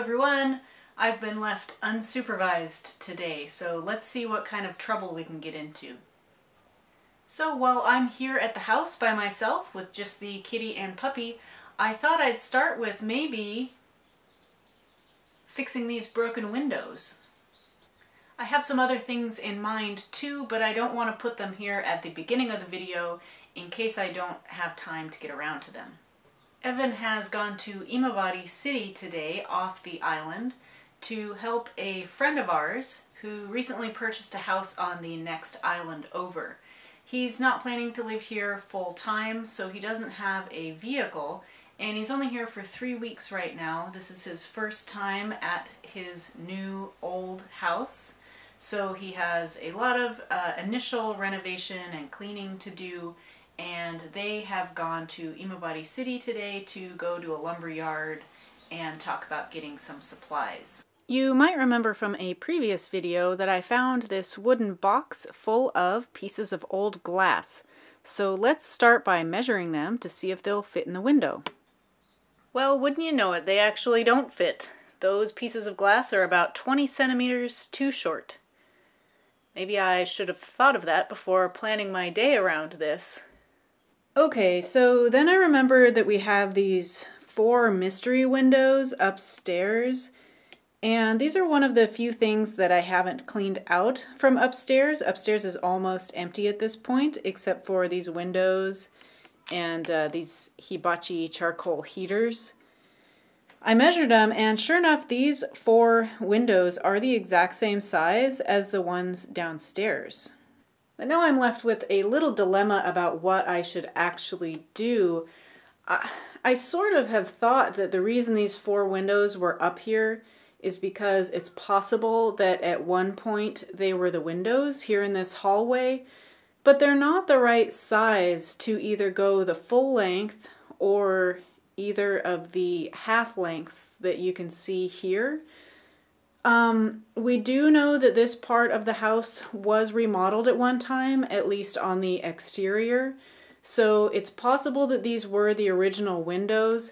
everyone! I've been left unsupervised today, so let's see what kind of trouble we can get into. So while I'm here at the house by myself with just the kitty and puppy, I thought I'd start with maybe fixing these broken windows. I have some other things in mind too, but I don't want to put them here at the beginning of the video in case I don't have time to get around to them. Evan has gone to Imabari City today off the island to help a friend of ours who recently purchased a house on the next island over. He's not planning to live here full time, so he doesn't have a vehicle, and he's only here for 3 weeks right now. This is his first time at his new old house, so he has a lot of initial renovation and cleaning to do. And they have gone to Imabari City today to go to a lumber yard and talk about getting some supplies. You might remember from a previous video that I found this wooden box full of pieces of old glass. So let's start by measuring them to see if they'll fit in the window. Well, wouldn't you know it, they actually don't fit. Those pieces of glass are about 20 centimeters too short. Maybe I should have thought of that before planning my day around this. Okay, so then I remember that we have these 4 mystery windows upstairs, and these are one of the few things that I haven't cleaned out from upstairs. Upstairs is almost empty at this point, except for these windows and these hibachi charcoal heaters. I measured them, and sure enough, these 4 windows are the exact same size as the ones downstairs. But now I'm left with a little dilemma about what I should actually do. I sort of have thought that the reason these 4 windows were up here is because it's possible that at one point they were the windows here in this hallway, but they're not the right size to either go the full length or either of the half lengths that you can see here. We do know that this part of the house was remodeled at one time, at least on the exterior, so it's possible that these were the original windows.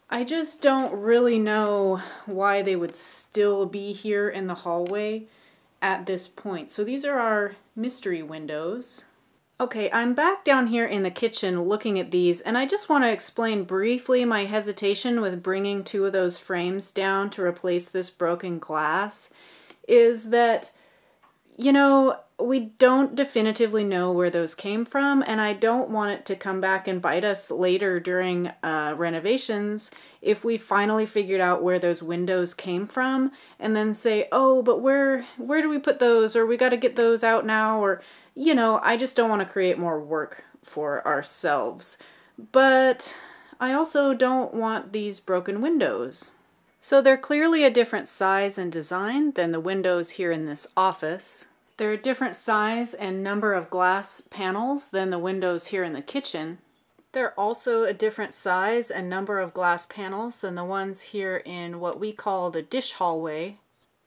I just don't really know why they would still be here in the hallway at this point. So these are our mystery windows. Okay, I'm back down here in the kitchen looking at these, and I just want to explain briefly my hesitation with bringing 2 of those frames down to replace this broken glass. Is that, you know, we don't definitively know where those came from, and I don't want it to come back and bite us later during renovations if we finally figured out where those windows came from, and then say, oh, but where do we put those, or we got to get those out now, or... You know, I just don't want to create more work for ourselves. But I also don't want these broken windows. So they're clearly a different size and design than the windows here in this office. They're a different size and number of glass panels than the windows here in the kitchen. They're also a different size and number of glass panels than the ones here in what we call the dish hallway.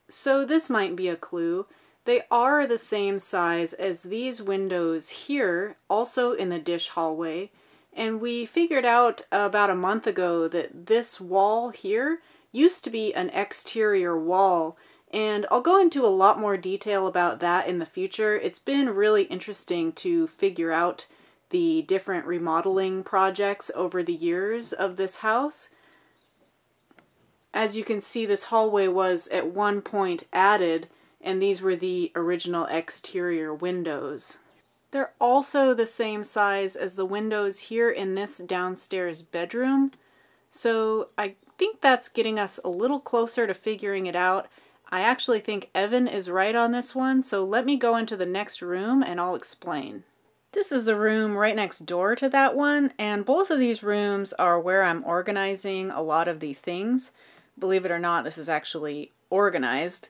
So this might be a clue. They are the same size as these windows here, also in the dish hallway, and we figured out about a month ago that this wall here used to be an exterior wall, and I'll go into a lot more detail about that in the future. It's been really interesting to figure out the different remodeling projects over the years of this house. As you can see, this hallway was at one point added, and these were the original exterior windows. They're also the same size as the windows here in this downstairs bedroom, so I think that's getting us a little closer to figuring it out. I actually think Evan is right on this one, so let me go into the next room and I'll explain. This is the room right next door to that one, and both of these rooms are where I'm organizing a lot of the things. Believe it or not, this is actually organized.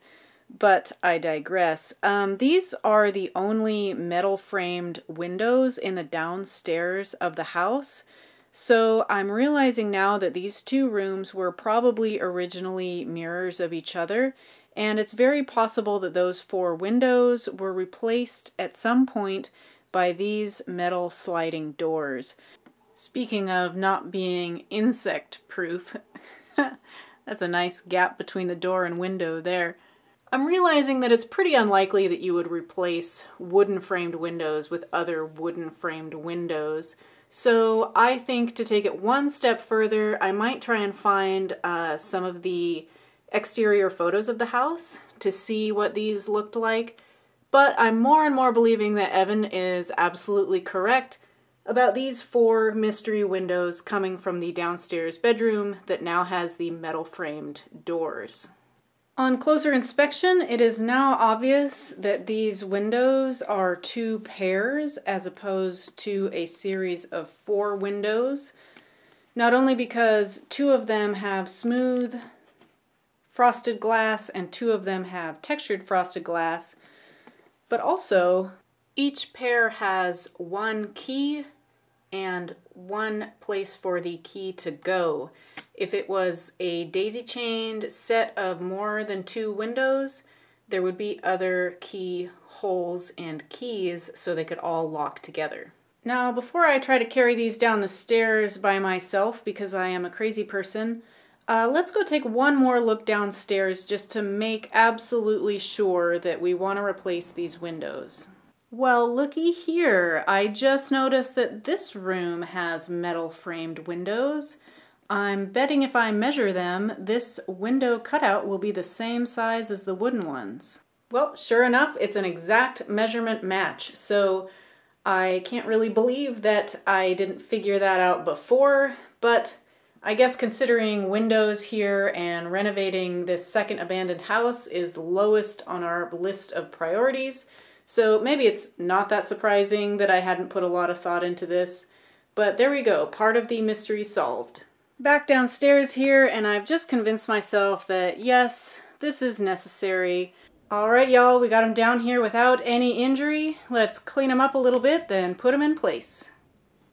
But I digress. These are the only metal framed windows in the downstairs of the house. So I'm realizing now that these 2 rooms were probably originally mirrors of each other, and it's very possible that those 4 windows were replaced at some point by these metal sliding doors. Speaking of not being insect proof, That's a nice gap between the door and window there. I'm realizing that it's pretty unlikely that you would replace wooden framed windows with other wooden framed windows. So I think to take it one step further, I might try and find some of the exterior photos of the house to see what these looked like. But I'm more and more believing that Evan is absolutely correct about these 4 mystery windows coming from the downstairs bedroom that now has the metal framed doors. On closer inspection, it is now obvious that these windows are 2 pairs as opposed to a series of 4 windows. Not only because 2 of them have smooth frosted glass and 2 of them have textured frosted glass, but also each pair has 1 key and 1 place for the key to go. If it was a daisy-chained set of more than 2 windows, there would be other key holes and keys so they could all lock together. Now, before I try to carry these down the stairs by myself, because I am a crazy person, let's go take one more look downstairs just to make absolutely sure that we want to replace these windows. Well, looky here. I just noticed that this room has metal framed windows. I'm betting if I measure them, this window cutout will be the same size as the wooden ones. Well, sure enough, it's an exact measurement match, so I can't really believe that I didn't figure that out before, but I guess considering windows here and renovating this second abandoned house is lowest on our list of priorities, so maybe it's not that surprising that I hadn't put a lot of thought into this, but there we go, part of the mystery solved. Back downstairs here, and I've just convinced myself that yes, this is necessary. Alright y'all, we got them down here without any injury. Let's clean them up a little bit, then put them in place.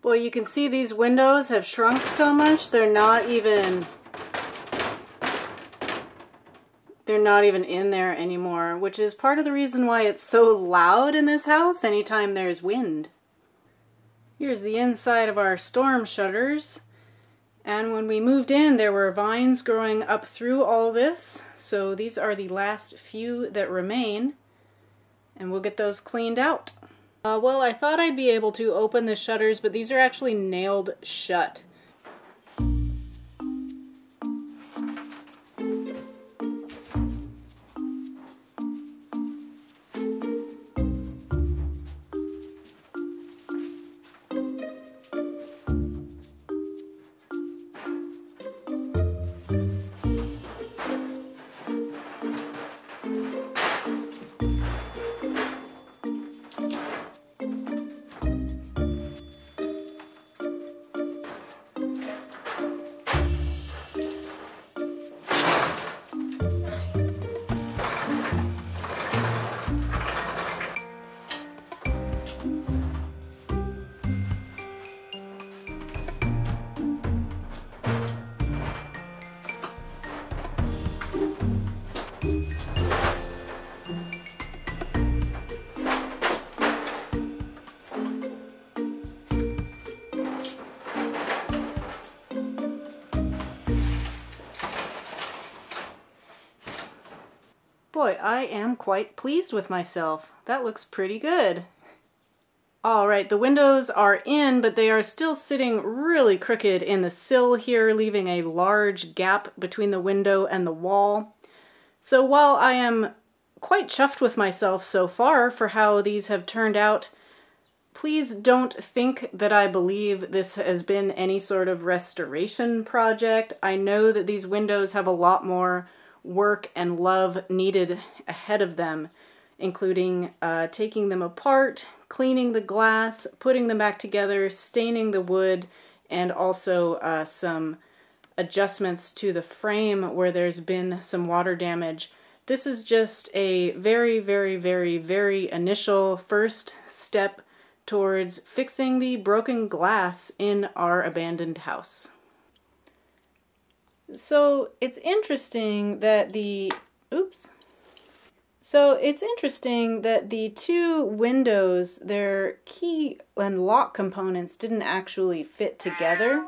Boy, you can see these windows have shrunk so much, they're not even in there anymore, which is part of the reason why it's so loud in this house anytime there's wind. Here's the inside of our storm shutters. And when we moved in, there were vines growing up through all this, so these are the last few that remain, and we'll get those cleaned out. Well, I thought I'd be able to open the shutters, but these are actually nailed shut. Boy, I am quite pleased with myself. That looks pretty good. Alright, the windows are in, but they are still sitting really crooked in the sill here, leaving a large gap between the window and the wall. So while I am quite chuffed with myself so far for how these have turned out, please don't think that I believe this has been any sort of restoration project. I know that these windows have a lot more work and love needed ahead of them, including taking them apart, cleaning the glass, putting them back together, staining the wood, and also some adjustments to the frame where there's been some water damage. This is just a very, very, very, very initial first step towards fixing the broken glass in our abandoned house. So it's interesting that the two windows, their key and lock components didn't actually fit together.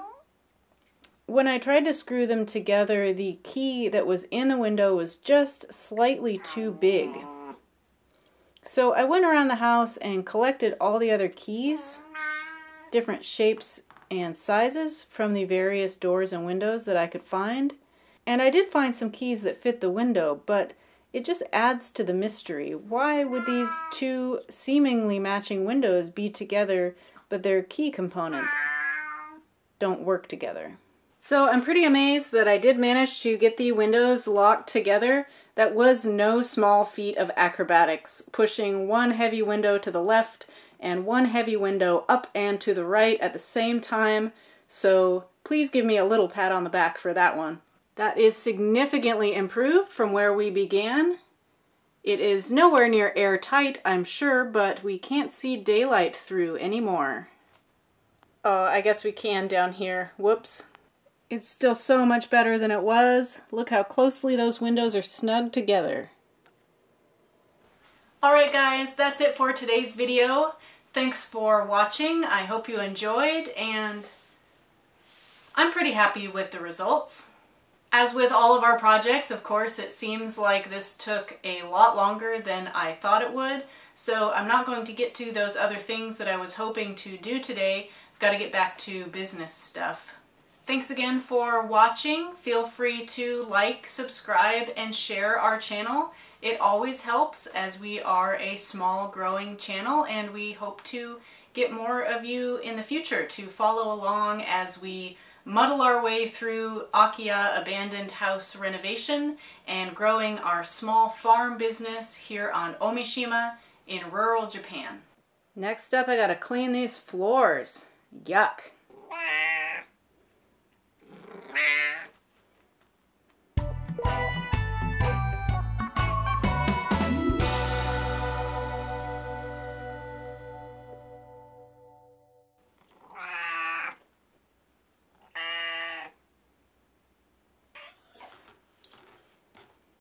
when I tried to screw them together, the key that was in the window was just slightly too big. So I went around the house and collected all the other keys, different shapes and sizes from the various doors and windows that I could find. And I did find some keys that fit the window, but it just adds to the mystery. Why would these two seemingly matching windows be together, but their key components don't work together? So I'm pretty amazed that I did manage to get the windows locked together. That was no small feat of acrobatics, pushing one heavy window to the left and one heavy window up and to the right at the same time. So please give me a little pat on the back for that one. That is significantly improved from where we began. It is nowhere near airtight, I'm sure, but we can't see daylight through anymore. Oh, I guess we can down here. Whoops. It's still so much better than it was. Look how closely those windows are snug together. Alright guys, that's it for today's video. Thanks for watching. I hope you enjoyed, and I'm pretty happy with the results. As with all of our projects, of course, it seems like this took a lot longer than I thought it would, so I'm not going to get to those other things that I was hoping to do today. I've got to get back to business stuff. Thanks again for watching. Feel free to like, subscribe, and share our channel. It always helps, as we are a small growing channel, and we hope to get more of you in the future to follow along as we muddle our way through Akiya abandoned house renovation and growing our small farm business here on Ōmishima in rural Japan. Next up, I gotta clean these floors. Yuck.